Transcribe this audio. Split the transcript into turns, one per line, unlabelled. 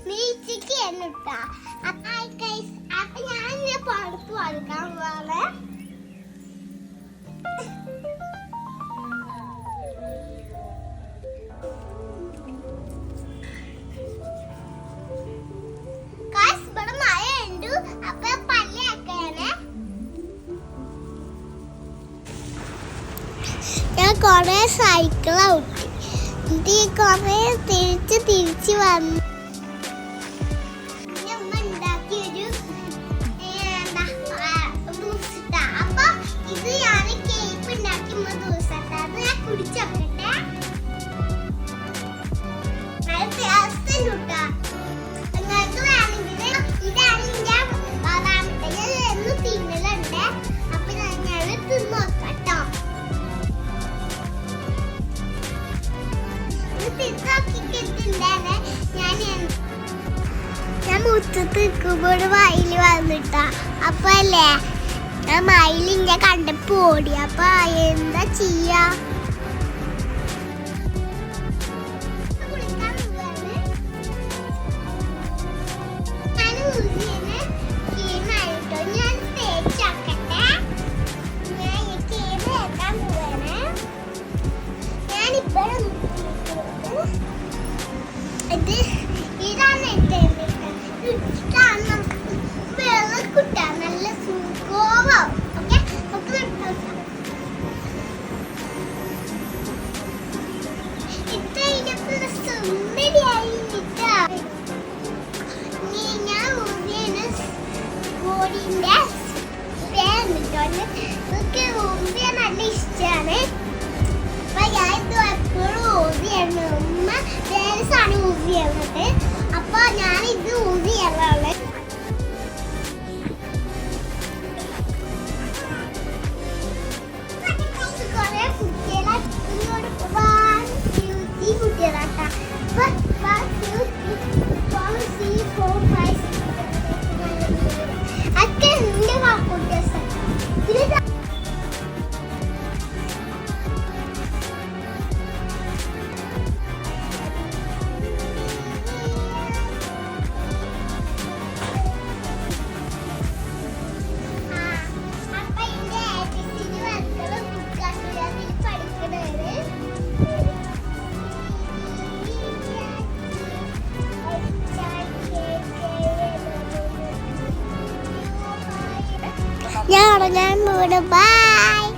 നീച്ചിക്ക് എന്നിട്ടാ അപ്പൊ ഞാൻ പുറത്ത് കൊടുക്കാൻ പോലെ ഞാൻ കൊറേ സൈക്കിൾ ഔട്ടി കൊറേ തിരിച്ച് വന്നു ഉണ്ടാക്കിയൊരു അപ്പൊ ഇത് ഞാൻ കേക്ക് ഉണ്ടാക്കുന്ന ദിവസം ഞാൻ കുടിച്ചോക്കട്ടെ ടേസ്റ്റ് നിങ്ങൾക്ക് വേണമെങ്കിൽ ഇതാണ് ഞാൻ എന്നും തിന്നലുണ്ട് അപ്പൊ ഞാൻ തിന്നോക്കട്ടോ ഞാൻ മുറ്റത്ത് നിൽക്കുമ്പോൾ മയില് വന്നിട്ടാ അപ്പൊ അല്ലേ ഞാൻ മയിലിങ്ങനെ കണ്ടപ്പോ ഓടി അപ്പൊ എന്താ ചെയ്യാ ഇതാണ് വെള്ളക്കുട്ട നല്ല സുഖമാവും ഓക്കെ സുന്ദരിയായി ഞാൻ ബോഡിന്റെ എനിക്ക് ഊതിയ നല്ല ഇഷ്ടമാണ് അപ്പൊ ഞാൻ ഇത് എപ്പോഴും ഊതിയാണ് ഉമ്മ ഡാൻസാണ് ഊസ് ചെയ്യുന്നത് അപ്പൊ ഞാൻ ഇത് ഊസ് ചെയ്യാറുള്ളത് കുറെ കുട്ടികളെ കുട്ടികളാട്ടാ ഒക്കെ എന്റെ കുട്ടികൾ ഞാൻ വീട് ബൈ